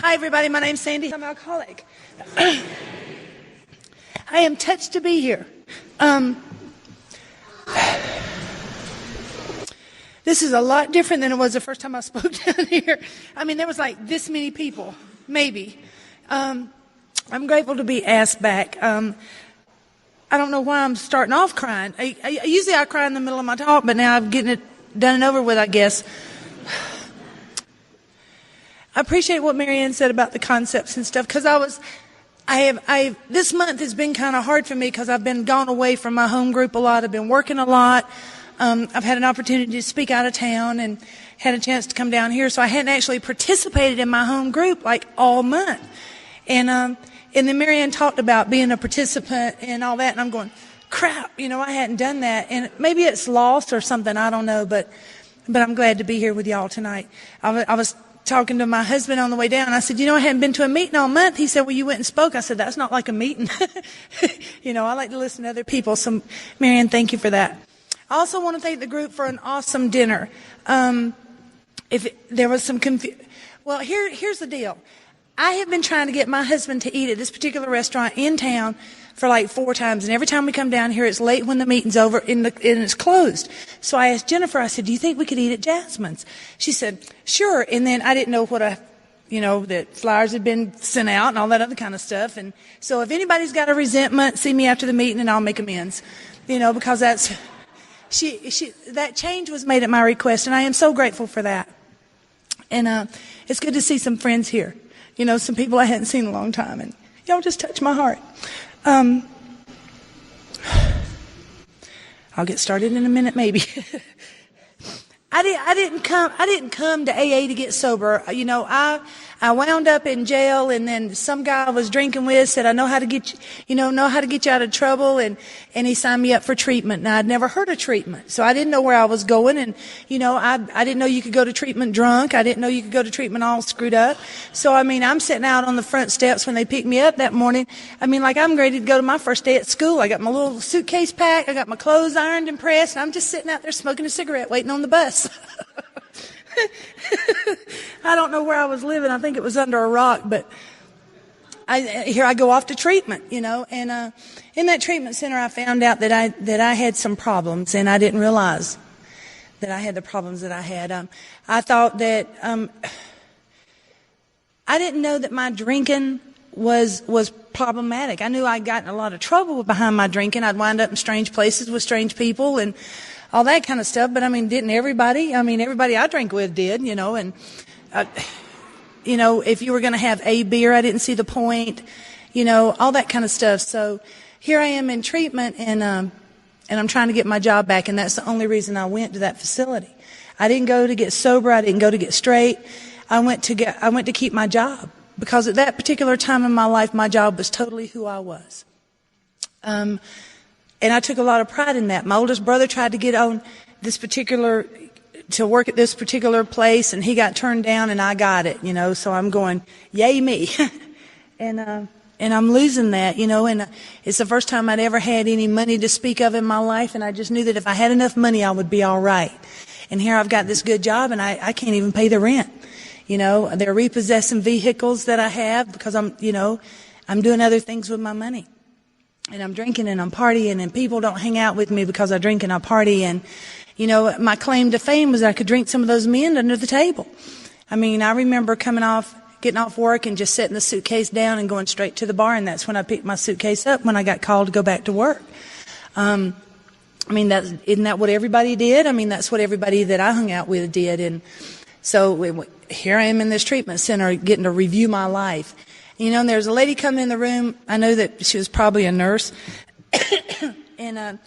Hi, everybody. My name's Sandy. I'm an alcoholic. I am touched to be here. This is a lot different than it was the first time I spoke down here. I mean, there was like this many people, maybe. I'm grateful to be asked back. I don't know why I'm starting off crying. Usually I cry in the middle of my talk, but now I'm getting it done and over with, I guess. I appreciate what Marianne said about the concepts and stuff, because this month has been kind of hard for me because I've been gone away from my home group a lot. I've been working a lot. I've had an opportunity to speak out of town and had a chance to come down here, so I hadn't actually participated in my home group like all month. And then Marianne talked about being a participant and all that, and I'm going, crap, I hadn't done that. And maybe it's lost or something, I don't know, but I'm glad to be here with y'all tonight. I was talking to my husband on the way down. I said, I hadn't been to a meeting all month. He said, well, you went and spoke. I said, that's not like a meeting. I like to listen to other people. So, Marianne, thank you for that. I also want to thank the group for an awesome dinner. If there was some well, here's the deal. I have been trying to get my husband to eat at this particular restaurant in town for like 4 times. And every time we come down here, it's late when the meeting's over and it's closed. So I asked Jennifer, I said, do you think we could eat at Jasmine's? She said, sure. And then I didn't know that flyers had been sent out and all that other kind of stuff. And so if anybody's got a resentment, see me after the meeting and I'll make amends. Because that change was made at my request, and I am so grateful for that. And it's good to see some friends here. Some people I hadn't seen in a long time, and y'all just touch my heart. I'll get started in a minute, maybe. I didn't come to AA to get sober. I wound up in jail, and then some guy I was drinking with said, I know how to get you out of trouble, and he signed me up for treatment. Now, I'd never heard of treatment, so I didn't know where I was going, and, I didn't know you could go to treatment drunk. I didn't know you could go to treatment all screwed up. So, I'm sitting out on the front steps when they picked me up that morning. Like I'm ready to go to my first day at school. I got my little suitcase packed. I got my clothes ironed and pressed, and I'm just sitting out there smoking a cigarette, waiting on the bus. I don't know where I was living. I think it was under a rock, but here I go off to treatment, and in that treatment center I found out that I had some problems, and I didn't realize that I had the problems that I had. I thought that I didn't know that my drinking was problematic. I knew I'd gotten a lot of trouble behind my drinking. I'd wind up in strange places with strange people and all that kind of stuff. But didn't everybody? Everybody I drank with did, and, if you were going to have a beer, I didn't see the point, all that kind of stuff. So here I am in treatment, and I'm trying to get my job back. And that's the only reason I went to that facility. I didn't go to get sober. I didn't go to get straight. I went to keep my job, because at that particular time in my life, my job was totally who I was. And I took a lot of pride in that. My oldest brother tried to get on to work at this particular place, and he got turned down, and I got it, so I'm going, yay me. and I'm losing that, and it's the first time I'd ever had any money to speak of in my life, and I just knew that if I had enough money, I would be all right. And here I've got this good job, and I can't even pay the rent. They're repossessing vehicles that I have because I'm doing other things with my money. And I'm drinking and I'm partying, and people don't hang out with me because I drink and I party. And, my claim to fame was I could drink some of those men under the table. I remember getting off work and just setting the suitcase down and going straight to the bar. And that's when I picked my suitcase up when I got called to go back to work. Isn't that what everybody did? That's what everybody that I hung out with did. And so here I am in this treatment center getting to review my life. And there's a lady coming in the room. I know that she was probably a nurse. And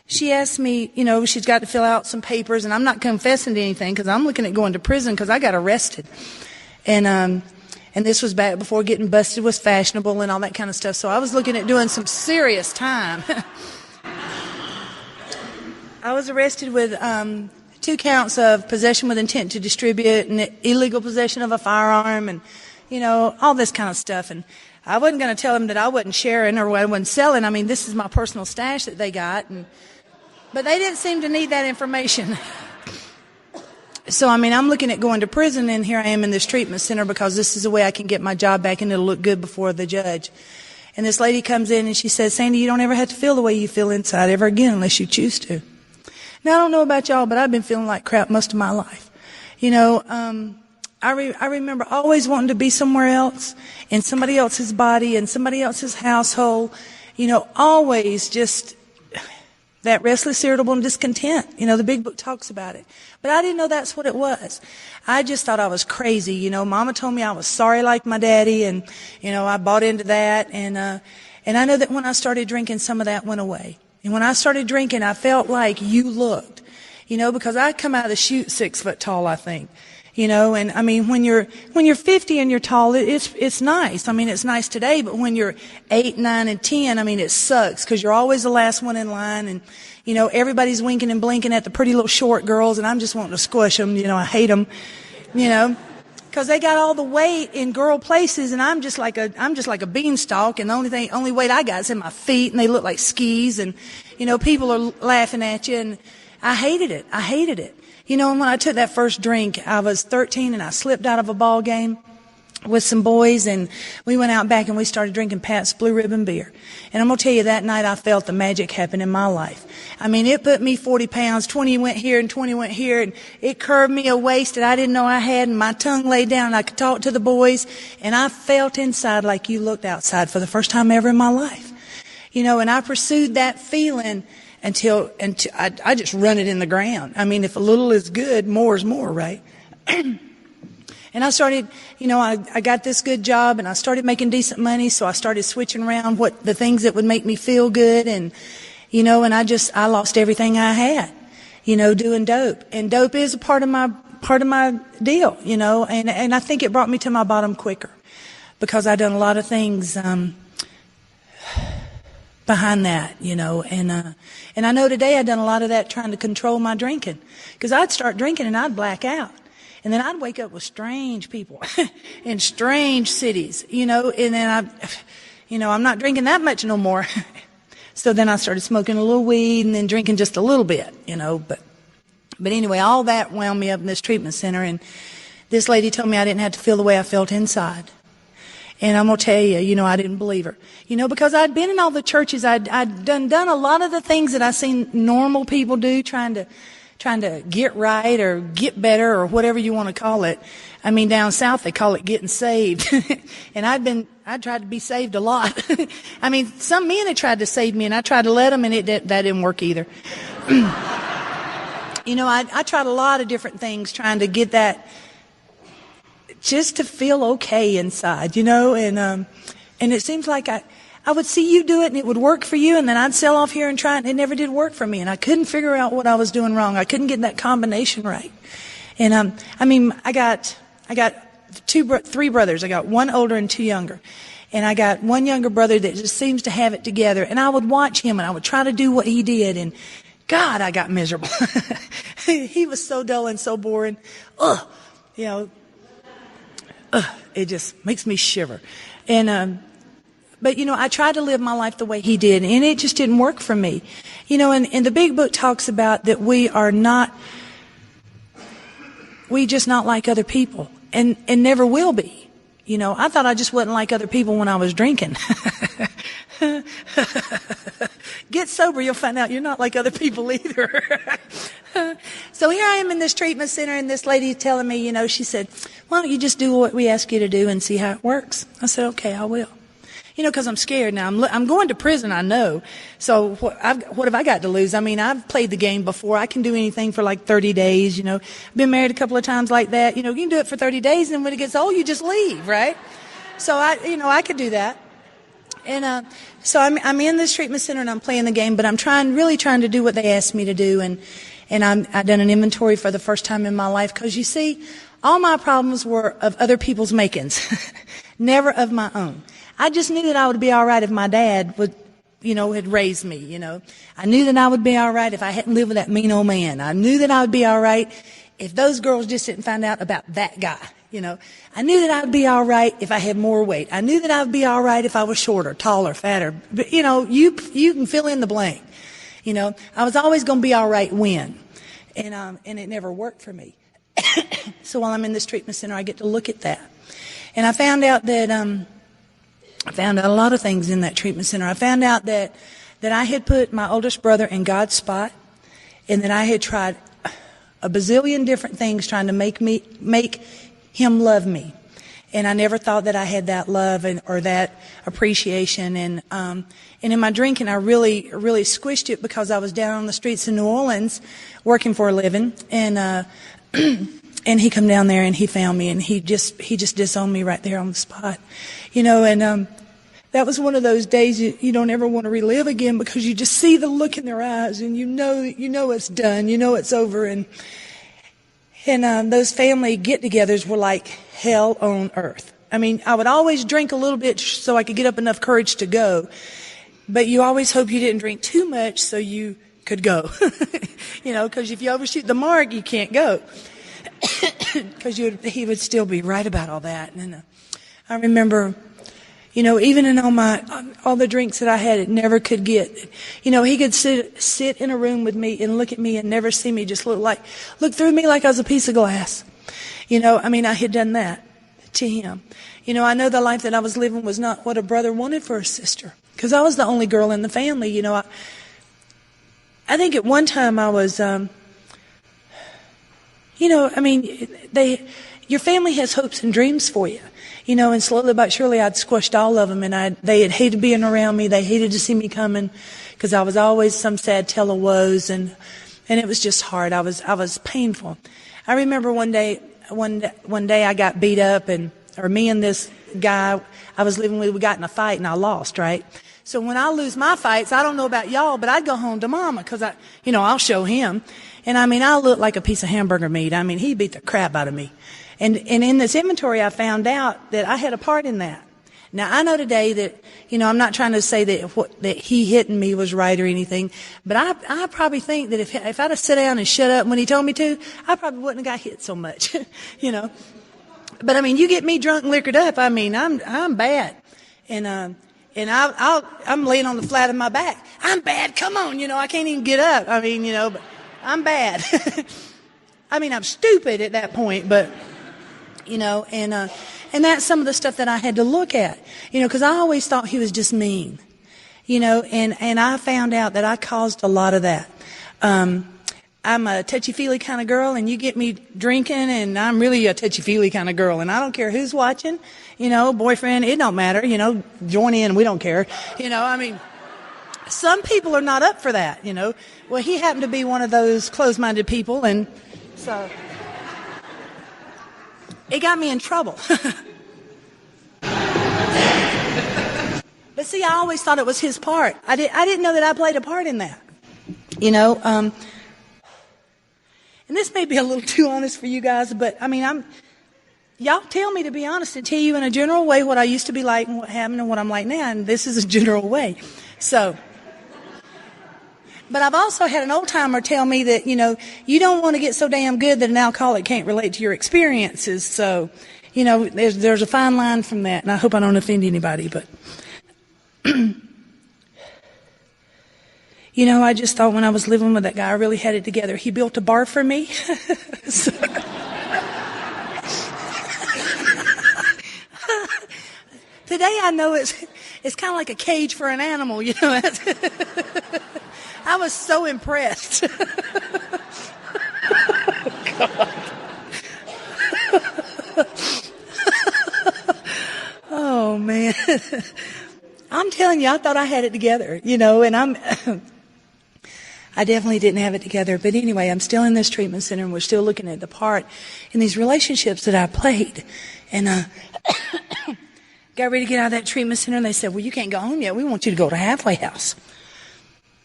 she asked me, she's got to fill out some papers. And I'm not confessing to anything because I'm looking at going to prison because I got arrested. And this was back before getting busted was fashionable and all that kind of stuff. So I was looking at doing some serious time. I was arrested with 2 counts of possession with intent to distribute and illegal possession of a firearm and all this kind of stuff. And I wasn't going to tell them that I wasn't sharing or I wasn't selling. This is my personal stash that they got. But they didn't seem to need that information. So, I mean, I'm looking at going to prison, and here I am in this treatment center because this is the way I can get my job back and it'll look good before the judge. And this lady comes in and she says, Sandy, you don't ever have to feel the way you feel inside ever again unless you choose to. Now, I don't know about y'all, but I've been feeling like crap most of my life. You know, I remember always wanting to be somewhere else, in somebody else's body, in somebody else's household. You know, always just that restless, irritable, and discontent. You know, the big book talks about it. But I didn't know that's what it was. I just thought I was crazy. You know, Mama told me I was sorry like my daddy, and, you know, I bought into that. And I know that when I started drinking, some of that went away. And when I started drinking, I felt like you looked. You know, because I come out of the chute 6 foot tall, I think. You know, and I mean, when you're 50 and you're tall, it's nice. I mean, it's nice today, but when you're 8, 9, and 10, I mean, it sucks because you're always the last one in line, and, you know, everybody's winking and blinking at the pretty little short girls, and I'm just wanting to squish them. You know, I hate them, you know, because they got all the weight in girl places, and I'm just like a beanstalk, and the only weight I got is in my feet, and they look like skis, and, you know, people are laughing at you, and I hated it. You know, and when I took that first drink, I was 13 and I slipped out of a ball game with some boys, and we went out back and we started drinking Pat's Blue Ribbon beer. And I'm going to tell you, that night I felt the magic happen in my life. I mean, it put me 40 pounds, 20 went here and 20 went here, and it curved me a waist that I didn't know I had, and my tongue laid down and I could talk to the boys, and I felt inside like you looked outside for the first time ever in my life. You know, and I pursued that feeling until I just run it in the ground. I mean, if a little is good, more is more, right? And I started, you know, I got this good job, and I started making decent money, so I started switching around the things that would make me feel good, and, you know, and I lost everything I had, you know, doing dope. And dope is a part of my deal, you know, and I think it brought me to my bottom quicker because I'd done a lot of things behind that, you know, and I know today I'd done a lot of that trying to control my drinking, because I'd start drinking and I'd black out, and then I'd wake up with strange people in strange cities, you know, and then I'm not drinking that much no more. So then I started smoking a little weed and then drinking just a little bit, you know, but anyway, all that wound me up in this treatment center, and this lady told me I didn't have to feel the way I felt inside. And I'm going to tell you, you know, I didn't believe her. You know, because I'd been in all the churches. I'd done a lot of the things that I seen normal people do, trying to get right or get better or whatever you want to call it. I mean, down south they call it getting saved. And I tried to be saved a lot. I mean, some men had tried to save me, and I tried to let them, and that didn't work either. You know, I tried a lot of different things trying to get that, just to feel okay inside, you know, and it seems like I would see you do it and it would work for you, and then I'd sell off here and try it, and it never did work for me, and I couldn't figure out what I was doing wrong. I couldn't get that combination right. And I mean, I got 3 brothers. I got 1 older and 2 younger. And I got 1 younger brother that just seems to have it together, and I would watch him and I would try to do what he did, and God, I got miserable. He was so dull and so boring. You know, it just makes me shiver. And, but you know, I tried to live my life the way he did, and it just didn't work for me. You know, and the big book talks about that we just not like other people, and never will be. You know, I thought I just wasn't like other people when I was drinking. Get sober, you'll find out you're not like other people either. So here I am in this treatment center, and this lady telling me, you know, she said, why don't you just do what we ask you to do and see how it works? I said, okay, I will. You know, because I'm scared now. I'm going to prison, I know. So what have I got to lose? I mean, I've played the game before. I can do anything for like 30 days, you know. I've been married a couple of times like that. You know, you can do it for 30 days, and when it gets old, you just leave, right? So I could do that. And so I'm in this treatment center, and I'm playing the game, but I'm really trying to do what they asked me to do. And I've done an inventory for the first time in my life, because you see, all my problems were of other people's makings, never of my own. I just knew that I would be all right if my dad had raised me, you know. I knew that I would be all right if I hadn't lived with that mean old man. I knew that I would be all right if those girls just didn't find out about that guy, you know. I knew that I would be all right if I had more weight. I knew that I would be all right if I was shorter, taller, fatter. But, you know, you can fill in the blank. You know, I was always going to be all right when. And it never worked for me. So while I'm in this treatment center, I get to look at that. And I found out that, I found out a lot of things in that treatment center. I found out that I had put my oldest brother in God's spot, and that I had tried a bazillion different things trying to make him love me. And I never thought that I had that love or that appreciation. And in my drinking, I really squished it, because I was down on the streets of New Orleans working for a living. And he come down there and he found me, and he just disowned me right there on the spot. And that was one of those days you don't ever want to relive again, because you just see the look in their eyes, and you know it's done, it's over. And those family get-togethers were like hell on earth. I mean, I would always drink a little bit so I could get up enough courage to go, but you always hope you didn't drink too much so you could go. Because if you overshoot the mark, you can't go. Because he would still be right about all that. And I remember, even in all the drinks that I had, it never could get. He could sit in a room with me and look at me and never see me, just look through me like I was a piece of glass. I had done that to him. I know the life that I was living was not what a brother wanted for a sister, because I was the only girl in the family. I think at one time I was, your family has hopes and dreams for you. And slowly but surely I'd squashed all of them, and they had hated being around me. They hated to see me coming, because I was always some sad tale of woes, and it was just hard. I was painful. I remember one day I got beat up, or me and this guy I was living with, we got in a fight, and I lost, right? So when I lose my fights, I don't know about y'all, but I'd go home to Mama, because I'll show him. And I looked like a piece of hamburger meat. He beat the crap out of me. And in this inventory, I found out that I had a part in that. Now, I know today that, I'm not trying to say that he hitting me was right or anything, but I probably think that if I'd have sat down and shut up when he told me to, I probably wouldn't have got hit so much, But you get me drunk and liquored up, I'm bad. And I'm laying on the flat of my back. I'm bad. Come on, I can't even get up. But I'm bad. I'm stupid at that point, but, and that's some of the stuff that I had to look at, because I always thought he was just mean, and I found out that I caused a lot of that. I'm a touchy-feely kind of girl, and you get me drinking, and I'm really a touchy-feely kind of girl, and I don't care who's watching, boyfriend, it don't matter, join in, we don't care, some people are not up for that, Well, he happened to be one of those closed-minded people, and so it got me in trouble. But see, I always thought it was his part. I didn't know that I played a part in that. And this may be a little too honest for you guys, but y'all tell me to be honest and tell you in a general way what I used to be like and what happened and what I'm like now, and this is a general way. So, but I've also had an old timer tell me that, you don't want to get so damn good that an alcoholic can't relate to your experiences. So, there's a fine line from that, and I hope I don't offend anybody, but I just thought when I was living with that guy, I really had it together. He built a bar for me. So, today I know it's kind of like a cage for an animal, I was so impressed. Oh, man. I'm telling you, I thought I had it together, and I definitely didn't have it together. But anyway, I'm still in this treatment center, and we're still looking at the part in these relationships that I played. And got ready to get out of that treatment center, and they said, well, you can't go home yet. We want you to go to halfway house.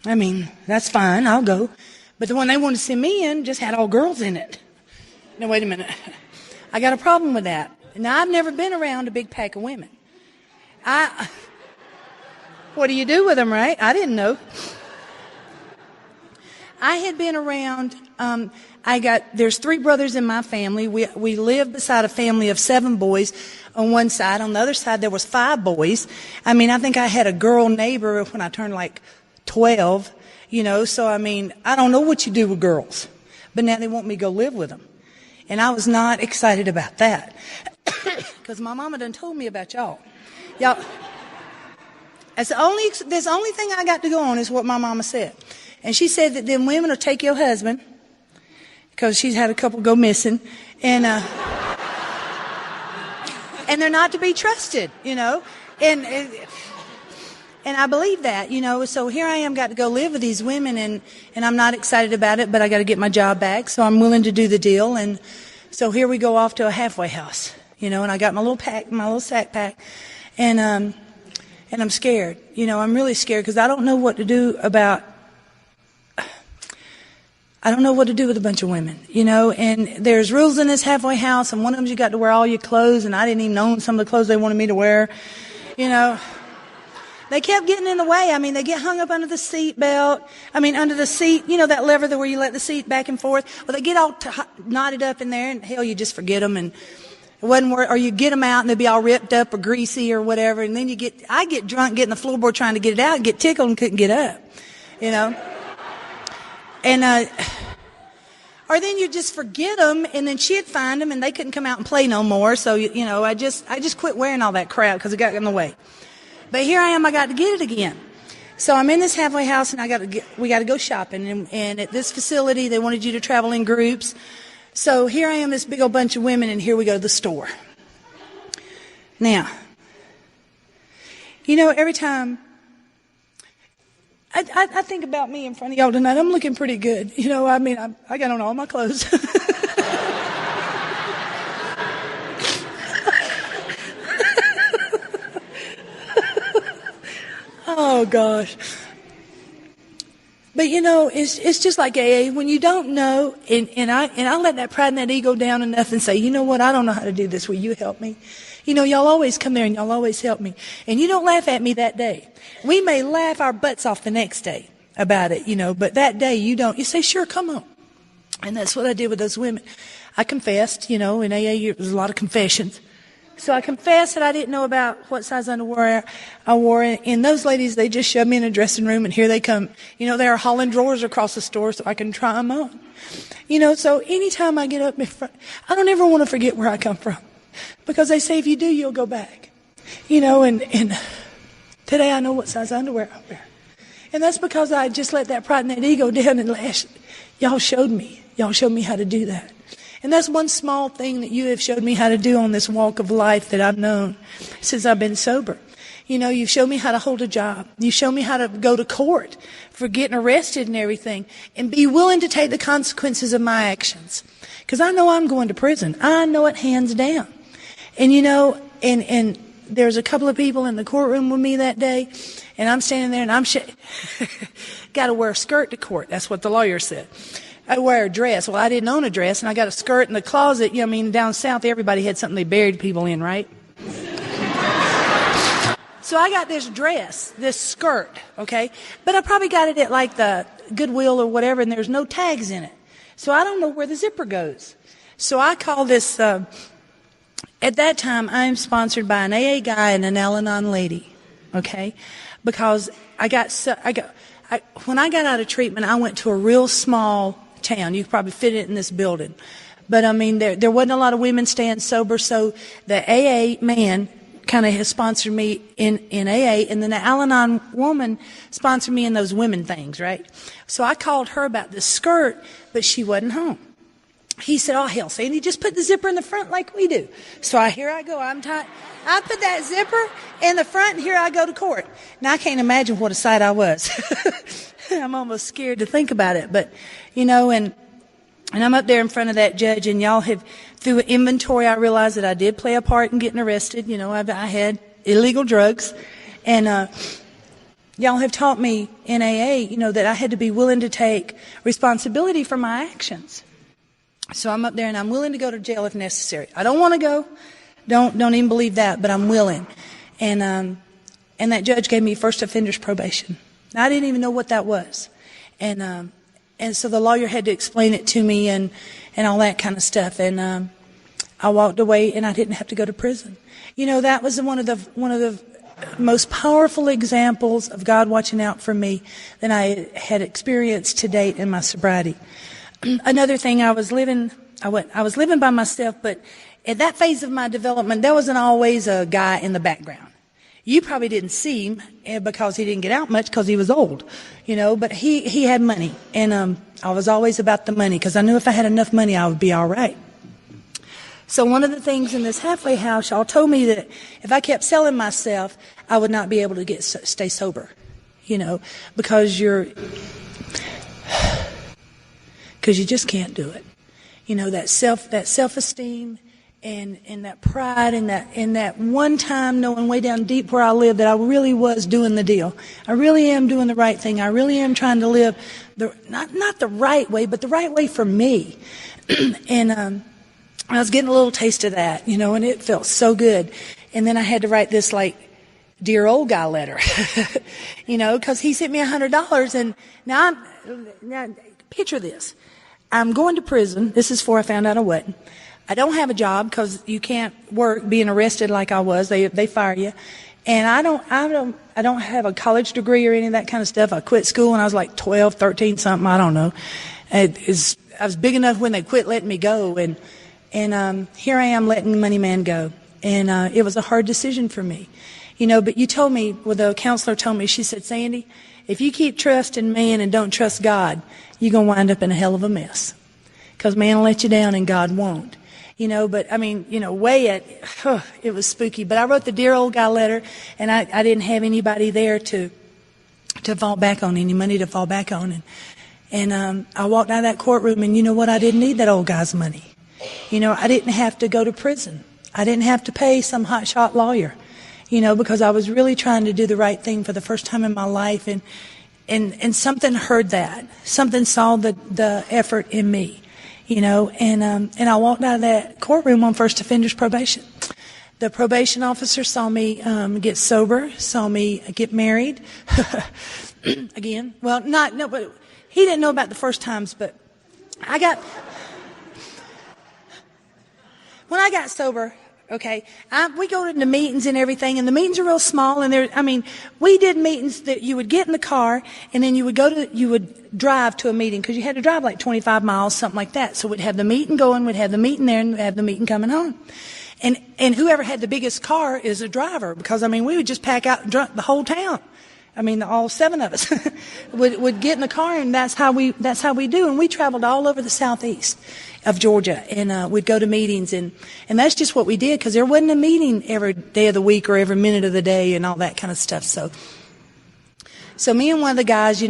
That's fine. I'll go. But the one they wanted to send me in just had all girls in it. Now, wait a minute. I got a problem with that. Now, I've never been around a big pack of women. What do you do with them, right? I didn't know. I had been around, there's 3 brothers in my family. We lived beside a family of 7 boys on one side. On the other side, there was 5 boys. I think I had a girl neighbor when I turned like 12, so I don't know what you do with girls. But now they want me to go live with them. And I was not excited about that. Because my mama done told me about y'all. Y'all, that's the only thing I got to go on is what my mama said. And she said that them women will take your husband, because she's had a couple go missing, and they're not to be trusted, and I believe that, so here I am, got to go live with these women, and I'm not excited about it, but I got to get my job back, so I'm willing to do the deal. And so here we go off to a halfway house, and I got my little sack pack, and I'm scared, I'm really scared, because I don't know what to do with a bunch of women, and there's rules in this halfway house, and one of them you got to wear all your clothes, and I didn't even own some of the clothes they wanted me to wear, They kept getting in the way. They get hung up under the seat belt. Under the seat, that lever where you let the seat back and forth. Well, they get all knotted up in there, and hell, you just forget them, and it wasn't worth, or you get them out, and they'd be all ripped up or greasy or whatever, and then I get drunk getting the floorboard trying to get it out, and get tickled and couldn't get up, and, or then you just forget them, and then she'd find them, and they couldn't come out and play no more. So, I just quit wearing all that crap because it got in the way. But here I am, I got to get it again. So I'm in this halfway house, and we got to go shopping. And at this facility, they wanted you to travel in groups. So here I am, this big old bunch of women, and here we go to the store. Now, every time I think about me in front of y'all tonight, I'm looking pretty good. I got on all my clothes. Oh, gosh. But, it's just like AA. When you don't know, and I let that pride and that ego down enough and say, you know what, I don't know how to do this. Will you help me? Y'all always come there and y'all always help me. And you don't laugh at me that day. We may laugh our butts off the next day about it, but that day you don't. You say, sure, come on. And that's what I did with those women. I confessed, in AA, there's a lot of confessions. So I confessed that I didn't know about what size underwear I wore. And those ladies, they just shoved me in a dressing room, and here they come. They are hauling drawers across the store so I can try them on. So anytime I get up in front, I don't ever want to forget where I come from. Because they say if you do, you'll go back. And today I know what size underwear I wear. And that's because I just let that pride and that ego down, and y'all showed me. Y'all showed me how to do that. And that's one small thing that you have showed me how to do on this walk of life that I've known since I've been sober. You showed me how to hold a job. You showed me how to go to court for getting arrested and everything, and be willing to take the consequences of my actions. Because I know I'm going to prison. I know it hands down. And and there's a couple of people in the courtroom with me that day, and I'm standing there, and I'm got to wear a skirt to court. That's what the lawyer said. I wear a dress. Well, I didn't own a dress, and I got a skirt in the closet. Down south, everybody had something they buried people in, right? So I got this dress, this skirt, okay? But I probably got it at like the Goodwill or whatever, and there's no tags in it. So I don't know where the zipper goes. So I call this, at that time, I'm sponsored by an AA guy and an Al-Anon lady, okay? Because when I got out of treatment, I went to a real small town. You could probably fit it in this building. But there wasn't a lot of women staying sober, so the AA man kind of has sponsored me in AA, and then the Al-Anon woman sponsored me in those women things, right? So I called her about this skirt, but she wasn't home. He said, oh, hell, Sandy, just put the zipper in the front like we do. So here I go. I put that zipper in the front, and here I go to court. Now, I can't imagine what a sight I was. I'm almost scared to think about it. But, and I'm up there in front of that judge, and y'all have, through inventory, I realized that I did play a part in getting arrested. I had illegal drugs. And y'all have taught me in AA, that I had to be willing to take responsibility for my actions. So I'm up there, and I'm willing to go to jail if necessary. I don't want to go. Don't even believe that, but I'm willing. And that judge gave me first offender's probation. Now, I didn't even know what that was. And so the lawyer had to explain it to me and all that kind of stuff. And I walked away, and I didn't have to go to prison. That was one of the most powerful examples of God watching out for me that I had experienced to date in my sobriety. Another thing, I was living I was living by myself, but at that phase of my development, there wasn't always a guy in the background. You probably didn't see him because he didn't get out much because he was old, but he had money. And I was always about the money because I knew if I had enough money, I would be all right. So one of the things in this halfway house, y'all told me that if I kept selling myself, I would not be able to stay sober, because you just can't do it. That self-esteem and that pride and that one time knowing way down deep where I live that I really was doing the deal. I really am doing the right thing. I really am trying to live not the right way, but the right way for me. And I was getting a little taste of that, and it felt so good. And then I had to write this dear old guy letter, because he sent me $100. And now picture this. I'm going to prison. This is before I found out I wasn't. I don't have a job because you can't work being arrested like I was. They fire you. And I don't have a college degree or any of that kind of stuff. I quit school when I was like 12, 13 something. I don't know. I was big enough when they quit letting me go. And here I am letting the money man go. And it was a hard decision for me. But you told me, the counselor told me, she said, Sandy, if you keep trusting man and don't trust God, you're going to wind up in a hell of a mess. Because man will let you down and God won't. But it was spooky. But I wrote the dear old guy letter, and I didn't have anybody there to fall back on, any money to fall back on. And I walked out of that courtroom, and you know what? I didn't need that old guy's money. I didn't have to go to prison. I didn't have to pay some hotshot lawyer, because I was really trying to do the right thing for the first time in my life. And something heard that. Something saw the effort in me. And I walked out of that courtroom on first offender's probation. The probation officer saw me get sober, saw me get married again. Well, but he didn't know about the first times, but when I got sober, okay, we go to the meetings and everything, and the meetings are real small, and we did meetings that you would get in the car, and then you would drive to a meeting, because you had to drive like 25 miles, something like that. So we'd have the meeting going, we'd have the meeting there, and we'd have the meeting coming home. And whoever had the biggest car is a driver, because, we would just pack out the whole town. All 7 of us would get in the car, and that's how we do. And we traveled all over the southeast of Georgia, and we'd go to meetings, and that's just what we did, because there wasn't a meeting every day of the week or every minute of the day and all that kind of stuff. So me and one of the guys,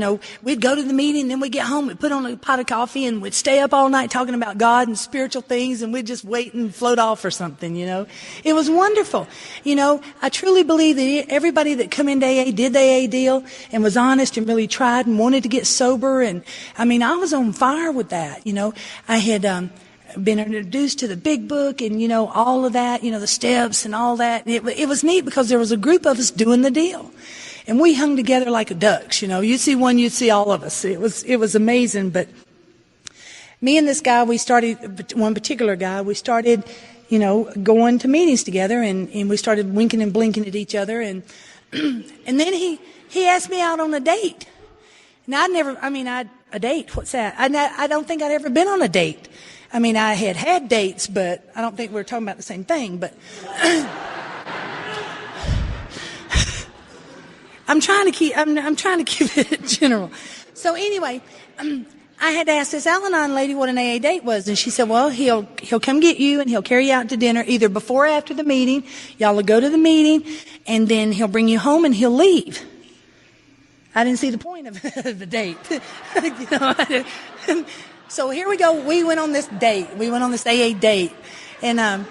we'd go to the meeting, then we'd get home, we'd put on a pot of coffee, and we'd stay up all night talking about God and spiritual things, and we'd just wait and float off or something, It was wonderful. I truly believe that everybody that come into AA did the AA deal and was honest and really tried and wanted to get sober. And, I was on fire with that, I had been introduced to the big book and, all of that, the steps and all that. It was neat because there was a group of us doing the deal. And we hung together like ducks, You'd see one, you'd see all of us. It was amazing. But me and this guy, one particular guy, we started, going to meetings together, and we started winking and blinking at each other. And then he asked me out on a date. Now, a date, what's that? I don't think I'd ever been on a date. I had dates, but I don't think we're talking about the same thing. But I'm trying to keep it general. So anyway, I had asked this Al-Anon lady what an AA date was, and she said, well, he'll come get you, and he'll carry you out to dinner either before or after the meeting. Y'all will go to the meeting, and then he'll bring you home and he'll leave. I didn't see the point of the date. So here we go. We went on this date. We went on this AA date, and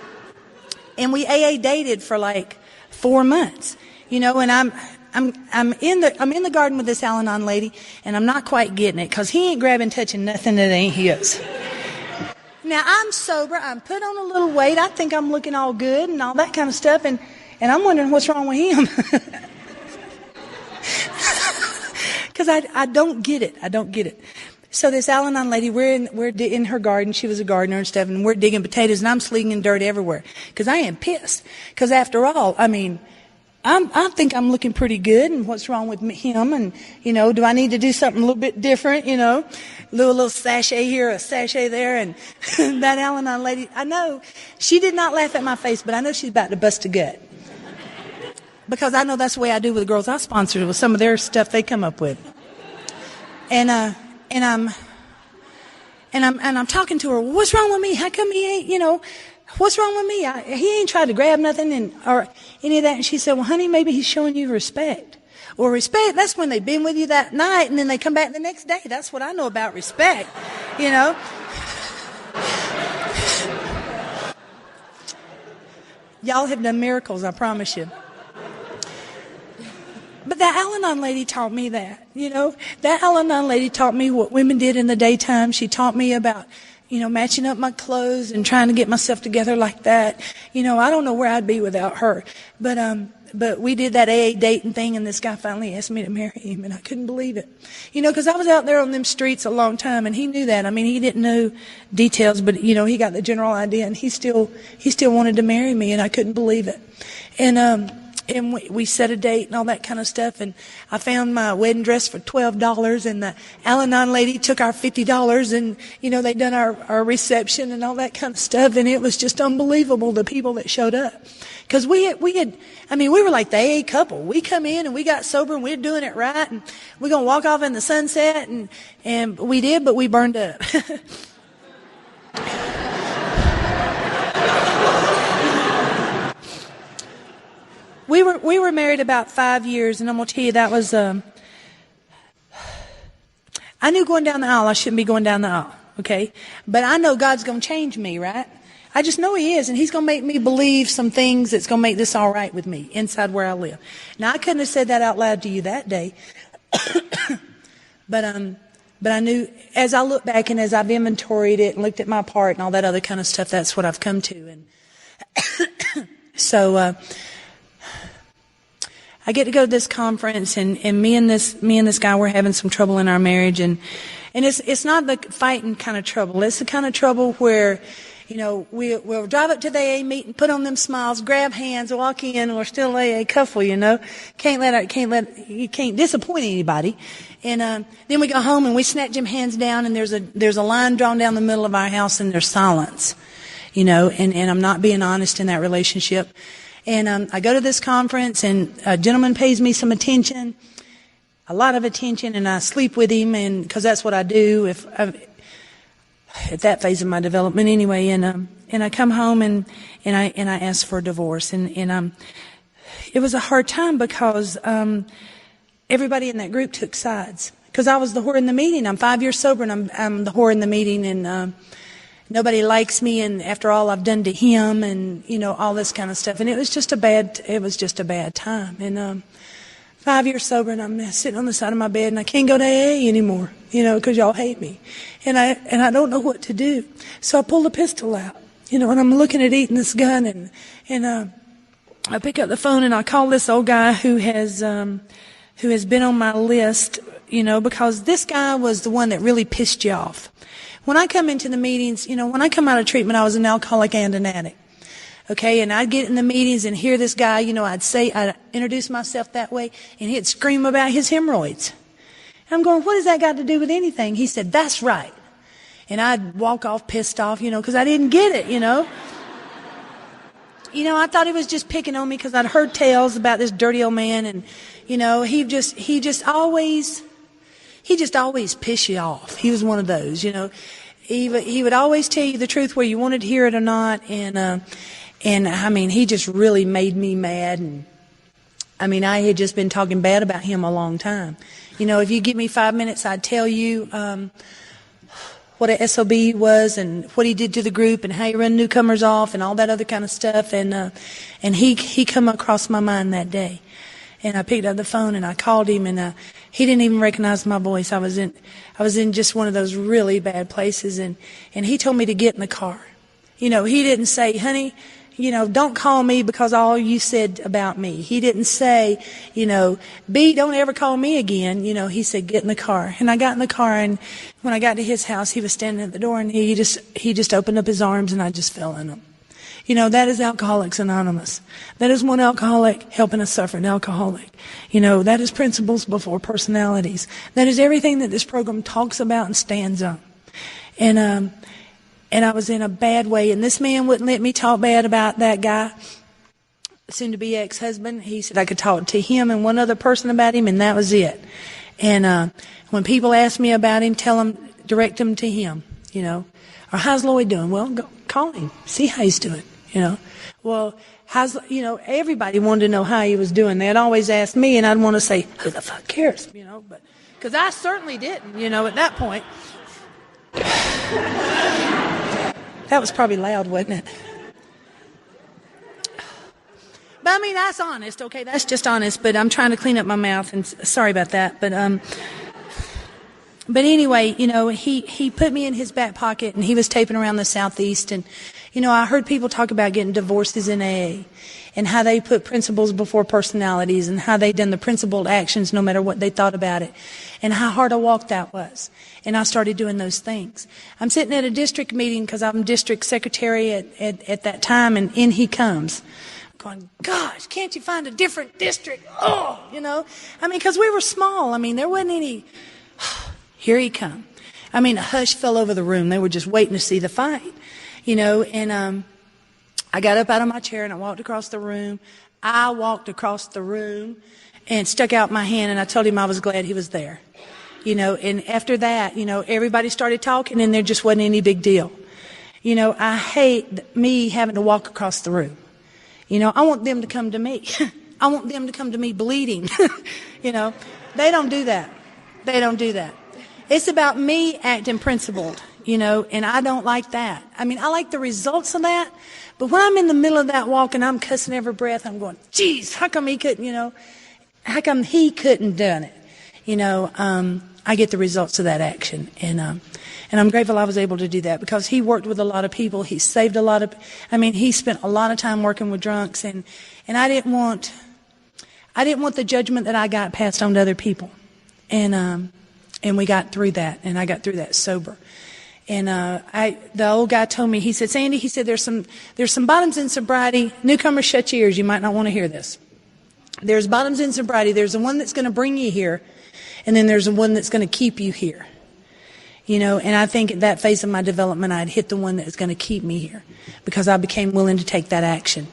we AA dated for like 4 months, and I'm in the garden with this Al-Anon lady, and I'm not quite getting it, because he ain't grabbing, touching nothing that ain't his. Now, I'm sober. I'm put on a little weight. I think I'm looking all good and all that kind of stuff, and I'm wondering what's wrong with him. Because I don't get it. I don't get it. So this Al-Anon lady, we're in her garden. She was a gardener and stuff, and we're digging potatoes, and I'm slinging dirt everywhere, because I am pissed. Because after all, I think I'm looking pretty good, and what's wrong with him? And, do I need to do something a little bit different, little sachet here, a sachet there. And that Al-Anon lady, I know, she did not laugh at my face, but I know she's about to bust a gut. Because I know that's the way I do with the girls I sponsor, with some of their stuff they come up with. And I'm talking to her, what's wrong with me? How come he ain't, what's wrong with me? He ain't tried to grab nothing or any of that. And she said, well, honey, maybe he's showing you respect. Well, respect, that's when they've been with you that night and then they come back the next day. That's what I know about respect, Y'all have done miracles, I promise you. But that Al-Anon lady taught me that, That Al-Anon lady taught me what women did in the daytime. She taught me about, matching up my clothes and trying to get myself together like that. I don't know where I'd be without her. But we did that AA dating thing, and this guy finally asked me to marry him, and I couldn't believe it. Because I was out there on them streets a long time, and he knew that. I mean, he didn't know details, but, he got the general idea, and he still wanted to marry me, and I couldn't believe it. And we set a date and all that kind of stuff. And I found my wedding dress for $12. And the Al-Anon lady took our $50. And, they done our reception and all that kind of stuff. And it was just unbelievable, the people that showed up. Because we were like the AA couple. We come in and we got sober and we're doing it right. And we're going to walk off in the sunset. And we did, but we burned up. We were married about 5 years, and I'm going to tell you that was, I knew going down the aisle I shouldn't be going down the aisle, okay? But I know God's going to change me, right? I just know He is, and He's going to make me believe some things that's going to make this all right with me inside where I live. Now, I couldn't have said that out loud to you that day, but I knew as I look back and as I've inventoried it and looked at my part and all that other kind of stuff, that's what I've come to. And so, I get to go to this conference, and me and this guy, we're having some trouble in our marriage, and it's not the fighting kind of trouble. It's the kind of trouble where, we'll drive up to the AA meeting, put on them smiles, grab hands, walk in, and we're still AA couple, You can't disappoint anybody. And then we go home and we snatch them hands down, and there's a line drawn down the middle of our house, and there's silence, and I'm not being honest in that relationship. And I go to this conference, and a gentleman pays me some attention, a lot of attention, and I sleep with him, and because that's what I do at that phase of my development anyway. And I come home and I ask for a divorce, and it was a hard time because everybody in that group took sides. Because I was the whore in the meeting. I'm 5 years sober, and I'm the whore in the meeting, and nobody likes me, and after all I've done to him, and all this kind of stuff. And it was just a bad time. And 5 years sober, and I'm sitting on the side of my bed, and I can't go to AA anymore, because y'all hate me, and I don't know what to do. So I pull the pistol out, and I'm looking at eating this gun, and I pick up the phone and I call this old guy who has been on my list, because this guy was the one that really pissed you off. When I come into the meetings, when I come out of treatment, I was an alcoholic and an addict. Okay, and I'd get in the meetings and hear this guy, I'd introduce myself that way, and he'd scream about his hemorrhoids. And I'm going, what has that got to do with anything? He said, that's right. And I'd walk off pissed off, because I didn't get it, I thought he was just picking on me because I'd heard tales about this dirty old man, and, he just always piss you off. He was one of those, He would always tell you the truth whether you wanted to hear it or not, and he just really made me mad, and I had just been talking bad about him a long time. If you give me 5 minutes, I'd tell you what a SOB was and what he did to the group and how he run newcomers off and all that other kind of stuff, and he come across my mind that day. And I picked up the phone and I called him, and he didn't even recognize my voice. I was in just one of those really bad places, and he told me to get in the car. He didn't say, honey, don't call me because all you said about me. He didn't say, B, don't ever call me again. He said, get in the car. And I got in the car, and when I got to his house, he was standing at the door, and he just opened up his arms, and I just fell in them. That is Alcoholics Anonymous. That is one alcoholic helping a suffering alcoholic. That is principles before personalities. That is everything that this program talks about and stands on. And I was in a bad way, and this man wouldn't let me talk bad about that guy, soon-to-be ex-husband. He said I could talk to him and one other person about him, and that was it. And when people ask me about him, direct them to him, Or how's Lloyd doing? Well, go call him, see how he's doing, Well, everybody wanted to know how he was doing. They'd always ask me, and I'd want to say, who the fuck cares, but because I certainly didn't, at that point. That was probably loud, wasn't it? But that's honest, okay? That's just honest, but I'm trying to clean up my mouth, and sorry about that. But anyway, he put me in his back pocket, and he was taping around the Southeast, and, I heard people talk about getting divorces in AA, and how they put principles before personalities, and how they done the principled actions no matter what they thought about it, and how hard a walk that was. And I started doing those things. I'm sitting at a district meeting because I'm district secretary at that time, and in he comes. Going, gosh, can't you find a different district? Oh, because we were small. There wasn't any. Here he come. A hush fell over the room. They were just waiting to see the fight, and I got up out of my chair and I walked across the room. I walked across the room and stuck out my hand, and I told him I was glad he was there, and after that, everybody started talking, and there just wasn't any big deal. I hate me having to walk across the room. I want them to come to me. I want them to come to me bleeding. They don't do that. They don't do that. It's about me acting principled, and I don't like that. I like the results of that, but when I'm in the middle of that walk and I'm cussing every breath, I'm going, geez, how come he couldn't, how come he couldn't done it? I get the results of that action, and I'm grateful I was able to do that, because he worked with a lot of people. He saved a lot of, he spent a lot of time working with drunks, and I didn't want the judgment that I got passed on to other people, and we got through that, and I got through that sober. And the old guy told me, he said, Sandy, he said, there's some bottoms in sobriety. Newcomers, shut your ears. You might not want to hear this. There's bottoms in sobriety. There's the one that's going to bring you here, and then there's the one that's going to keep you here. And I think at that phase of my development, I'd hit the one that was going to keep me here, because I became willing to take that action.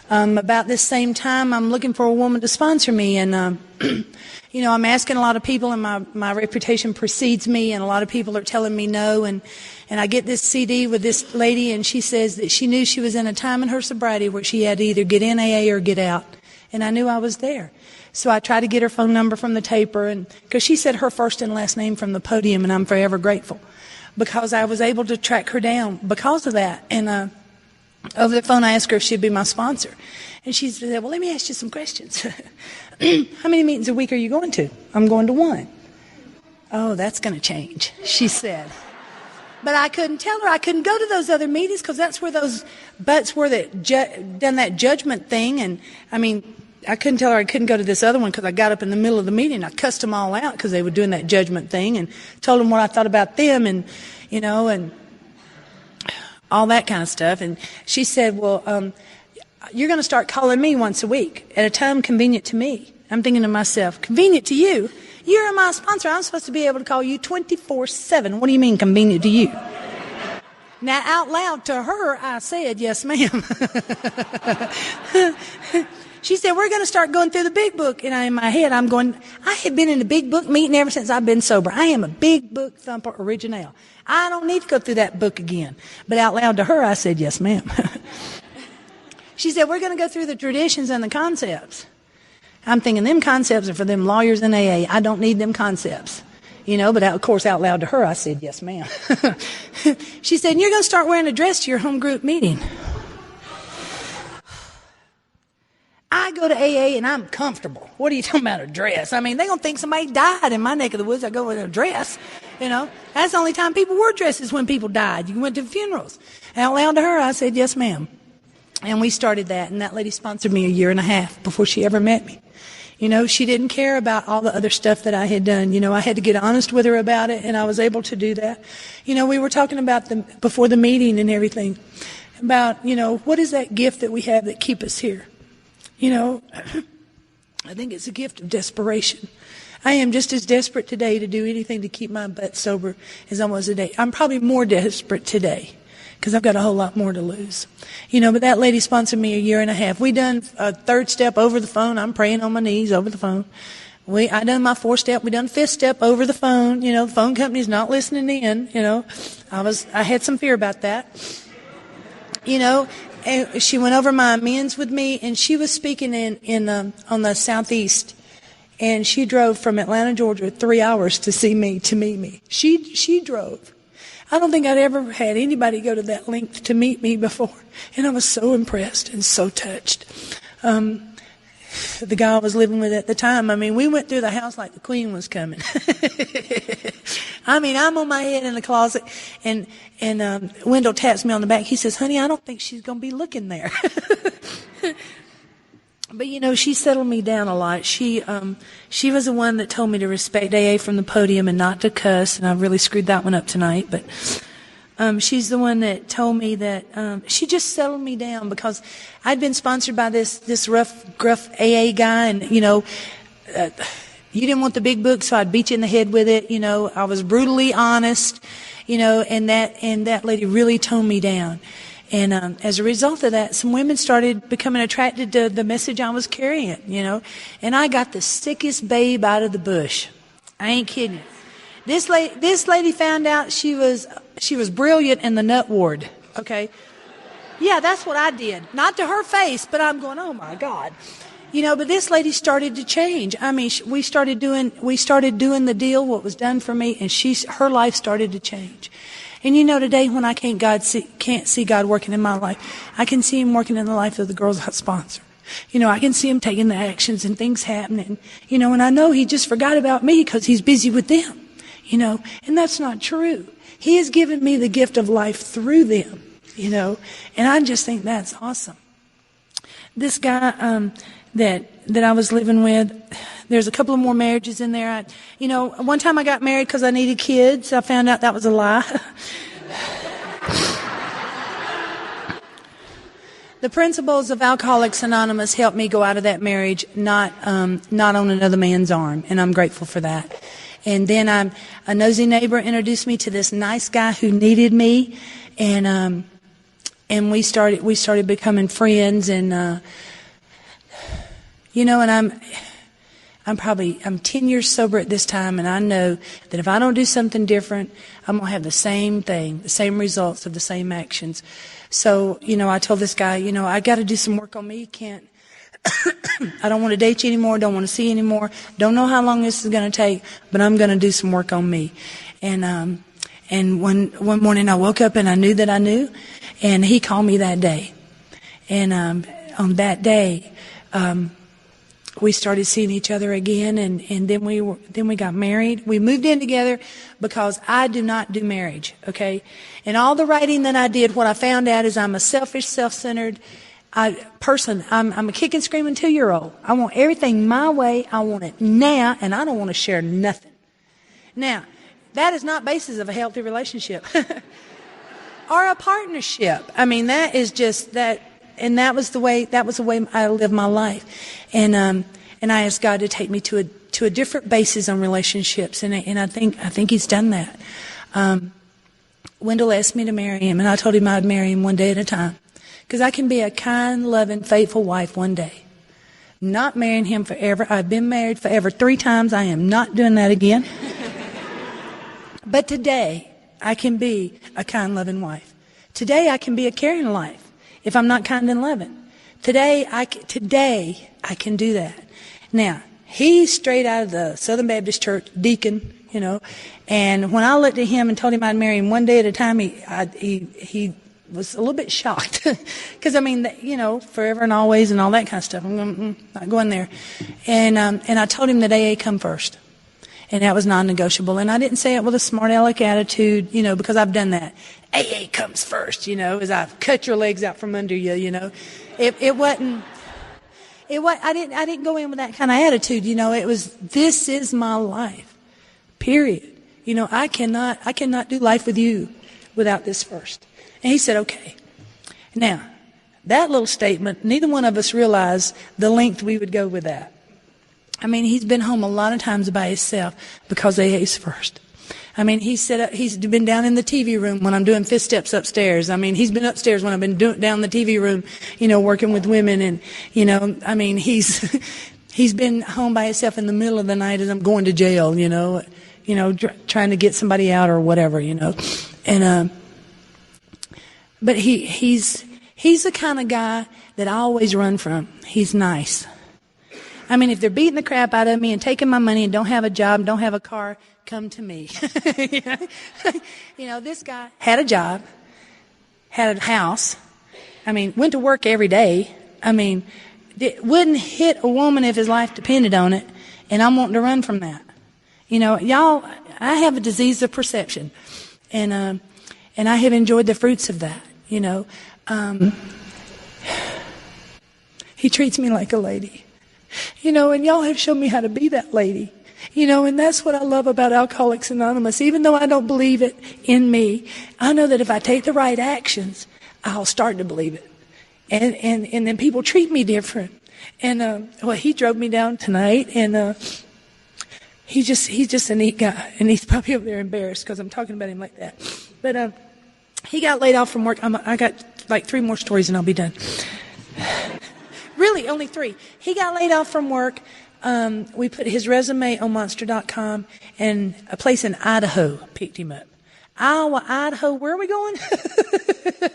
About this same time, I'm looking for a woman to sponsor me, and I'm asking a lot of people, and my reputation precedes me, and a lot of people are telling me no, and I get this CD with this lady, and she says that she knew she was in a time in her sobriety where she had to either get in AA or get out, and I knew I was there. So I tried to get her phone number from the taper, and because she said her first and last name from the podium, and I'm forever grateful, because I was able to track her down because of that. And over the phone, I asked her if she'd be my sponsor, and she said, well, let me ask you some questions. How many meetings a week are you going to? I'm going to one. Oh, that's going to change, she said. But I couldn't tell her I couldn't go to those other meetings, because that's where those butts were that done that judgment thing. And I couldn't tell her I couldn't go to this other one, because I got up in the middle of the meeting. I cussed them all out because they were doing that judgment thing, and told them what I thought about them, and and all that kind of stuff. And she said, well, you're going to start calling me once a week at a time convenient to me. I'm thinking to myself, convenient to you? You're my sponsor. I'm supposed to be able to call you 24/7. What do you mean convenient to you? Now, out loud to her, I said, yes, ma'am. She said, we're going to start going through the big book. And in my head, I'm going, I have been in the big book meeting ever since I've been sober. I am a big book thumper original. I don't need to go through that book again. But out loud to her, I said, yes, ma'am. She said, we're going to go through the traditions and the concepts. I'm thinking them concepts are for them lawyers in AA. I don't need them concepts. But of course, out loud to her, I said, yes, ma'am. She said, you're going to start wearing a dress to your home group meeting. I go to AA and I'm comfortable. What are you talking about, a dress? They're going to think somebody died in my neck of the woods. I go in a dress. That's the only time people wore dresses, when people died. You went to funerals. Out loud to her, I said, yes, ma'am. And we started that, and that lady sponsored me 1.5 years before she ever met me. She didn't care about all the other stuff that I had done. I had to get honest with her about it, and I was able to do that. We were talking about before the meeting and everything. about, what is that gift that we have that keep us here? I think it's a gift of desperation. I am just as desperate today to do anything to keep my butt sober as I was today. I'm probably more desperate today because I've got a whole lot more to lose. But that lady sponsored me a year and a half. We done a 3rd step over the phone. I'm praying on my knees over the phone. I done my 4th step. We done 5th step over the phone. The phone company's not listening in. I had some fear about that. And she went over my amends with me, and she was speaking on the southeast, and she drove from Atlanta, Georgia, 3 hours to meet me. She drove. I don't think I'd ever had anybody go to that length to meet me before, and I was so impressed and so touched. The guy I was living with at the time, we went through the house like the queen was coming. I'm on my head in the closet, and Wendell taps me on the back. He says, "Honey, I don't think she's going to be looking there." But she settled me down a lot. She was the one that told me to respect AA from the podium and not to cuss, and I really screwed that one up tonight. But she's the one that told me that she just settled me down because I'd been sponsored by this rough, gruff AA guy, and you didn't want the big book, so I'd beat you in the head with it. I was brutally honest, and that lady really toned me down. And as a result of that, some women started becoming attracted to the message I was carrying, and I got the sickest babe out of the bush. I ain't kidding you. This lady found out she was brilliant in the nut ward. Okay. Yeah, that's what I did. Not to her face, but I'm going, oh my God. But this lady started to change. We started doing the deal, what was done for me, and her life started to change. And today when I can't see God working in my life, I can see Him working in the life of the girls I sponsor. I can see Him taking the actions and things happening. And I know He just forgot about me because He's busy with them. And that's not true. He has given me the gift of life through them. And I just think that's awesome. This guy that I was living with, there's a couple of more marriages in there. One time I got married because I needed kids. I found out that was a lie. The principles of Alcoholics Anonymous helped me go out of that marriage, not on another man's arm, and I'm grateful for that. And then a nosy neighbor introduced me to this nice guy who needed me, and we started becoming friends, and and I'm 10 years sober at this time, and I know that if I don't do something different, I'm gonna have the same thing, the same results of the same actions. So I told this guy, I got to do some work on me. I don't want to date you anymore. Don't want to see you anymore. Don't know how long this is going to take, but I'm going to do some work on me. And one morning I woke up and I knew that I knew, and he called me that day. And on that day, we started seeing each other again, and then we got married. We moved in together because I do not do marriage. Okay, and all the writing that I did, what I found out is I'm a selfish, self-centered person. I'm a kick and screaming 2-year-old. I want everything my way. I want it now, and I don't want to share nothing. Now, that is not basis of a healthy relationship or a partnership. That is just that, and that was the way I lived my life, and I asked God to take me to a different basis on relationships, and I think He's done that. Wendell asked me to marry him, and I told him I'd marry him one day at a time. Because I can be a kind, loving, faithful wife one day. Not marrying him forever. I've been married forever 3 times. I am not doing that again. But today, I can be a kind, loving wife. Today, I can be a caring wife if I'm not kind and loving. Today, I can do that. Now, he's straight out of the Southern Baptist Church, deacon, and when I looked at him and told him I'd marry him one day at a time, he was a little bit shocked because forever and always and all that kind of stuff. I'm not going there. And I told him that AA come first, and that was non-negotiable. And I didn't say it with a smart aleck attitude, because I've done that. AA comes first, as I've cut your legs out from under you, It wasn't. I didn't go in with that kind of attitude, It was, this is my life, period. I cannot do life with you without this first. And he said, okay. Now, that little statement, neither one of us realized the length we would go with that. I mean, he's been home a lot of times by himself because AA's first. I mean, he's been down in the TV room when I'm doing fifth steps upstairs. I mean, he's been upstairs when I've been down in the TV room, working with women. And, I mean, he's been home by himself in the middle of the night as I'm going to jail, trying to get somebody out or whatever, And, but he's the kind of guy that I always run from. He's nice. I mean, if they're beating the crap out of me and taking my money and don't have a job, don't have a car, come to me. This guy had a job, had a house. I mean, went to work every day. I mean, wouldn't hit a woman if his life depended on it. And I'm wanting to run from that. Y'all, I have a disease of perception. And I have enjoyed the fruits of that, He treats me like a lady. And y'all have shown me how to be that lady. And that's what I love about Alcoholics Anonymous. Even though I don't believe it in me, I know that if I take the right actions, I'll start to believe it. And then people treat me different. And, he drove me down tonight, and, he's just a neat guy. And he's probably over there embarrassed because I'm talking about him like that. But, he got laid off from work. I got like 3 more stories and I'll be done. Really, only 3. He got laid off from work. We put his resume on Monster.com, and a place in Idaho picked him up. Iowa, Idaho, where are we going?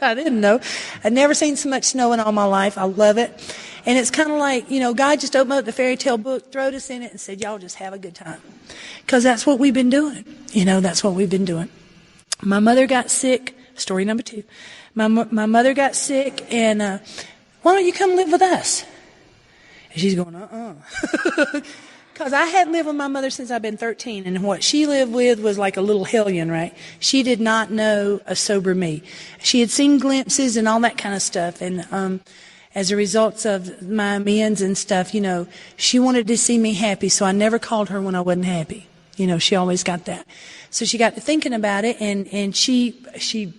I didn't know. I'd never seen so much snow in all my life. I love it. And it's kind of like, God just opened up the fairy tale book, throwed us in it, and said, y'all just have a good time. Because that's what we've been doing. That's what we've been doing. My mother got sick. Story number 2. My mother got sick, and why don't you come live with us? And she's going, Because I hadn't lived with my mother since I've been 13, and what she lived with was like a little hellion, right? She did not know a sober me. She had seen glimpses and all that kind of stuff, and as a result of my amends and stuff, she wanted to see me happy, so I never called her when I wasn't happy. She always got that. So she got to thinking about it, and she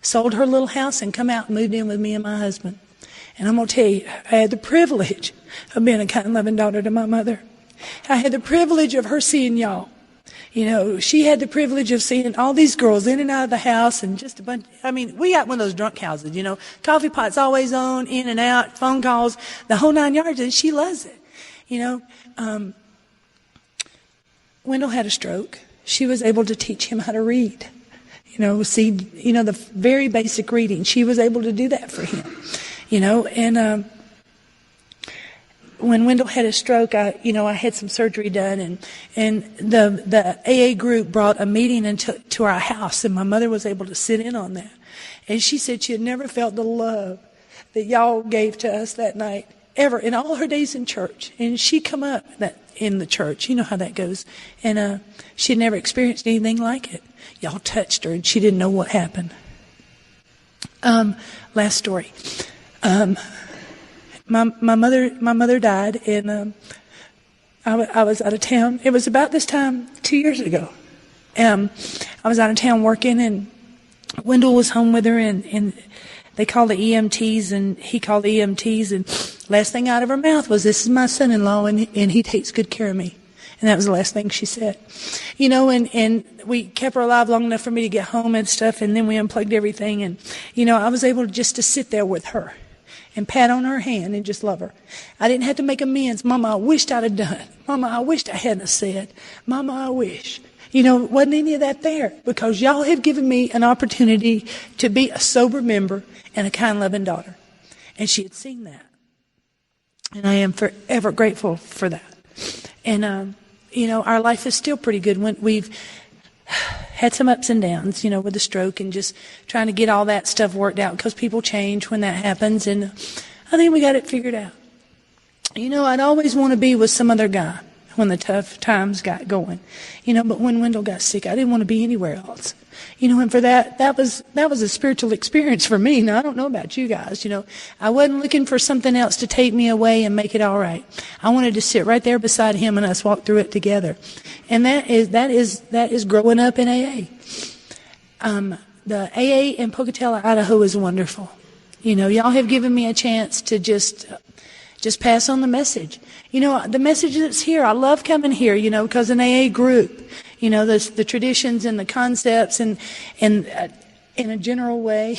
sold her little house and come out and moved in with me and my husband. And I'm going to tell you, I had the privilege of being a kind and loving daughter to my mother. I had the privilege of her seeing y'all. She had the privilege of seeing all these girls in and out of the house, and just a bunch. I mean, we got one of those drunk houses, coffee pots always on, in and out, phone calls, the whole 9 yards, and she loves it. Wendell had a stroke. She was able to teach him how to read. The very basic reading. She was able to do that for him. And when Wendell had a stroke, I had some surgery done, and the AA group brought a meeting to our house, and my mother was able to sit in on that. And she said she had never felt the love that y'all gave to us that night, ever, in all her days in church. And she come up in the church. You know how that goes. And she had never experienced anything like it. Y'all touched her, and she didn't know what happened. Last story. My mother died, and I was out of town. It was about this time 2 years ago. I was out of town working, and Wendell was home with her, and they called the EMTs, and he called the EMTs, and last thing out of her mouth was, "This is my son-in-law, and he takes good care of me." And that was the last thing she said. And we kept her alive long enough for me to get home and stuff, and then we unplugged everything, and, I was able just to sit there with her and pat on her hand and just love her. I didn't have to make amends. Mama, I wished I'd have done. Mama, I wished I hadn't have said. Mama, I wish. Wasn't any of that there, because y'all have given me an opportunity to be a sober member and a kind, loving daughter. And she had seen that. And I am forever grateful for that. And, our life is still pretty good. We've had some ups and downs, with the stroke and just trying to get all that stuff worked out, because people change when that happens. And I think we got it figured out. I'd always want to be with some other guy when the tough times got going, but when Wendell got sick, I didn't want to be anywhere else, and for that was a spiritual experience for me. Now, I don't know about you guys, I wasn't looking for something else to take me away and make it all right. I wanted to sit right there beside him and us walk through it together. And that is growing up in AA. The AA in Pocatello, Idaho is wonderful. Y'all have given me a chance to just pass on the message. The message that's here, I love coming here, because an AA group, the traditions and the concepts and in a general way,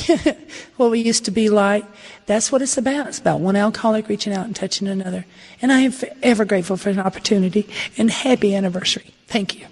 what we used to be like, that's what it's about. It's about one alcoholic reaching out and touching another. And I am forever grateful for an opportunity, and happy anniversary. Thank you.